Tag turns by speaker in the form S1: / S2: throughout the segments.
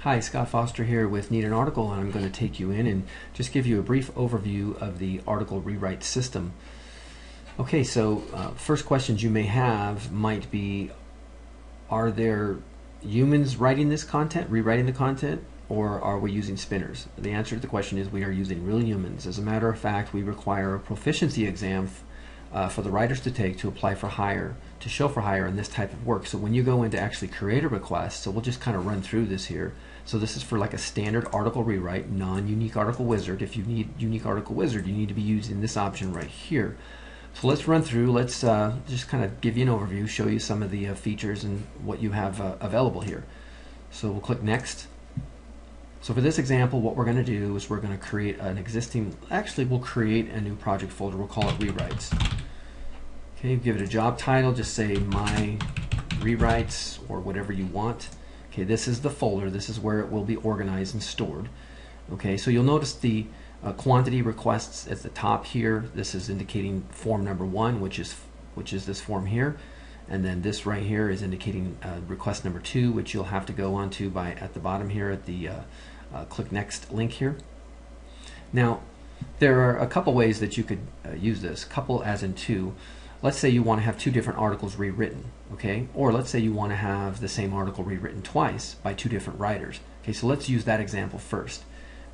S1: Hi, Scott Foster here with Need an Article, and I'm going to take you in and just give you a brief overview of the article rewrite system. Okay, so first questions you may have might be, are there humans writing this content, rewriting the content, or are we using spinners? The answer to the question is we are using real humans. As a matter of fact, we require a proficiency exam for the writers to take to apply for hire, to show for hire in this type of work. So when you go in to actually create a request, so we'll just kind of run through this here. So this is for like a standard article rewrite, non-unique article wizard. If you need unique article wizard, you need to be using this option right here. So let's run through, let's just kind of give you an overview, show you some of the features and what you have available here. So we'll click next. So for this example, what we're going to do is we're going to create an existing, actually we'll create a new project folder, we'll call it rewrites. Okay, give it a job title, just say my rewrites or whatever you want. Okay, this is the folder, this is where it will be organized and stored. Okay, so you'll notice the quantity requests at the top here. This is indicating form number 1, which is this form here, and then this right here is indicating request number 2, which you'll have to go onto by at the bottom here at the click next link here. Now there are a couple ways that you could use this, couple as in two. Let's say you want to have two different articles rewritten, okay? Or let's say you want to have the same article rewritten twice by two different writers. Okay, so let's use that example first.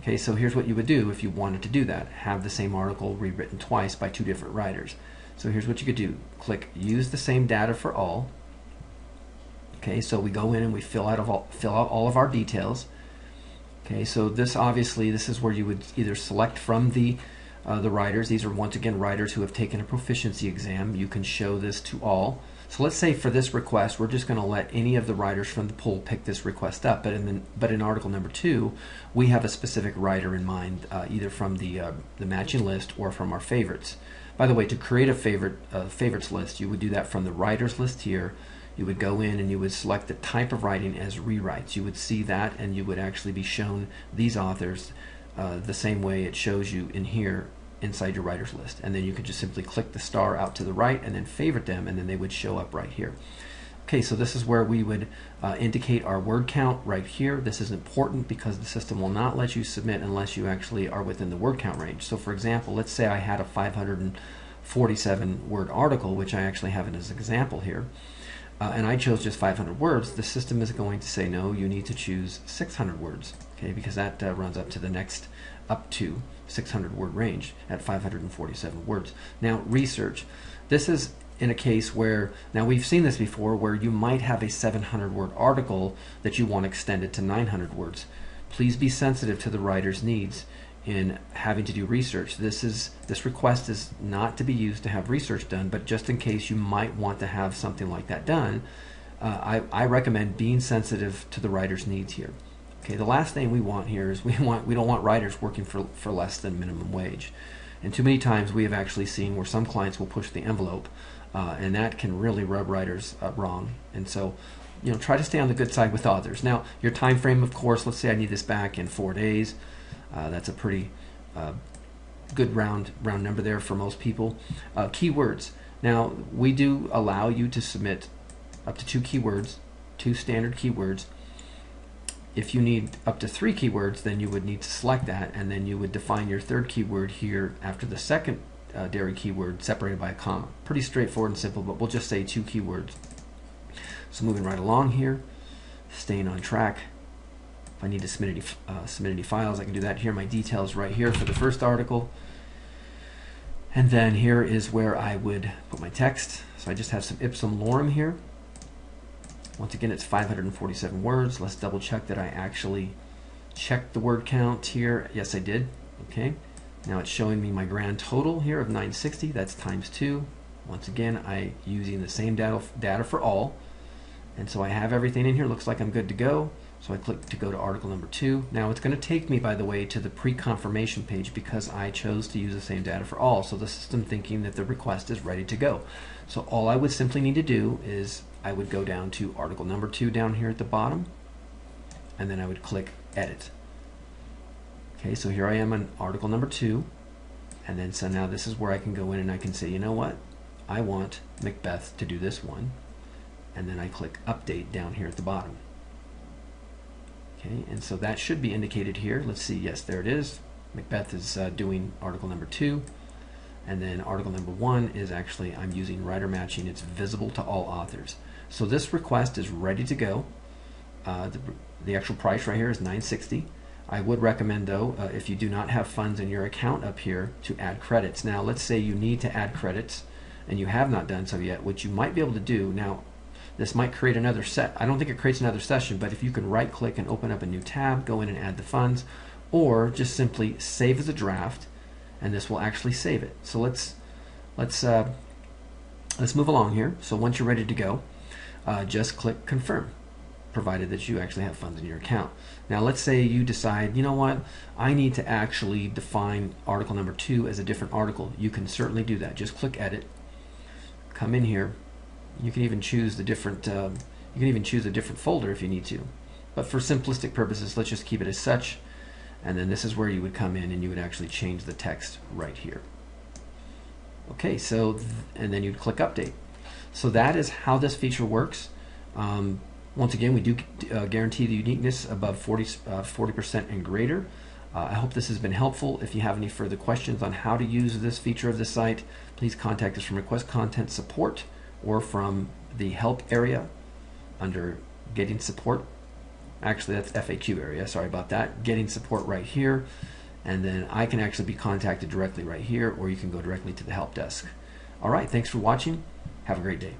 S1: Okay, so here's what you would do if you wanted to do that. Have the same article rewritten twice by two different writers. So here's what you could do. Click use the same data for all. Okay, so we go in and we fill out all of our details. Okay, so this obviously, this is where you would either select from the writers. These are once again writers who have taken a proficiency exam. You can show this to all. So let's say for this request, we're just going to let any of the writers from the pool pick this request up. But in article number 2, we have a specific writer in mind, either from the matching list or from our favorites. By the way, to create a favorites list, you would do that from the writers list here. You would go in and you would select the type of writing as rewrites. You would see that, and you would actually be shown these authors the same way it shows you in here inside your writers list. And then you could just simply click the star out to the right and then favorite them, and then they would show up right here. Okay, so this is where we would indicate our word count right here. This is important because the system will not let you submit unless you actually are within the word count range. So for example, let's say I had a 547 word article, which I actually have it as an example here, and I chose just 500 words. The system is going to say no, you need to choose 600 words, okay, because that runs up to the next up to 600 word range at 547 words. Now research. This is in a case where, now we've seen this before, where you might have a 700 word article that you want extended to 900 words. Please be sensitive to the writer's needs in having to do research. This request is not to be used to have research done, but just in case you might want to have something like that done, I recommend being sensitive to the writer's needs here. Okay, the last thing we want here is we don't want writers working for less than minimum wage. And too many times we have actually seen where some clients will push the envelope, and that can really rub writers wrong. And so, you know, try to stay on the good side with authors. Now, your time frame, of course, let's say I need this back in 4 days. That's a pretty good round number there for most people. Keywords. Now, we do allow you to submit up to 2 keywords, 2 standard keywords. If you need up to 3 keywords, then you would need to select that, and then you would define your third keyword here after the second dairy keyword separated by a comma. Pretty straightforward and simple, but we'll just say 2 keywords. So moving right along here, staying on track. If I need to submit any files, I can do that here. My details right here for the first article. And then here is where I would put my text. So I just have some ipsum lorem here. Once again, it's 547 words. Let's double check that I actually checked the word count here. Yes, I did. Okay. Now it's showing me my grand total here of 960. That's times 2. Once again, I using the same data for all. And so I have everything in here. Looks like I'm good to go. So I click to go to article number 2. Now it's going to take me, by the way, to the pre-confirmation page because I chose to use the same data for all. So the system thinking that the request is ready to go. So all I would simply need to do is I would go down to article number 2 down here at the bottom, and then I would click edit. Okay, so here I am on article number 2, and then so now this is where I can go in and I can say, you know what, I want Macbeth to do this one, and then I click update down here at the bottom. Okay, Okay, and so that should be indicated here. Let's see, yes, there it is. Macbeth is doing article number 2, and then article number 1 is actually, I'm using writer matching. It's visible to all authors. So this request is ready to go. The actual price right here is $9.60. I would recommend, though, if you do not have funds in your account up here, to add credits. Now, let's say you need to add credits and you have not done so yet, which you might be able to do. Now, this might create another set. I don't think it creates another session, but if you can right click and open up a new tab, go in and add the funds, or just simply save as a draft, and this will actually save it. So let's move along here. So once you're ready to go, just click confirm, provided that you actually have funds in your account. Now let's say you decide, you know what, I need to actually define article number 2 as a different article. You can certainly do that. Just click edit, come in here. You can even choose the different you can even choose a different folder if you need to. But for simplistic purposes, let's just keep it as such. And then this is where you would come in and you would actually change the text right here. Okay, so and then you'd click update. So that is how this feature works. Once again, we do guarantee the uniqueness above 40% and greater. I hope this has been helpful. If you have any further questions on how to use this feature of the site, please contact us from Request Content Support or from the Help area under Getting Support. Actually, that's FAQ area. Sorry about that. Getting Support right here. And then I can actually be contacted directly right here, or you can go directly to the Help desk. All right, thanks for watching. Have a great day.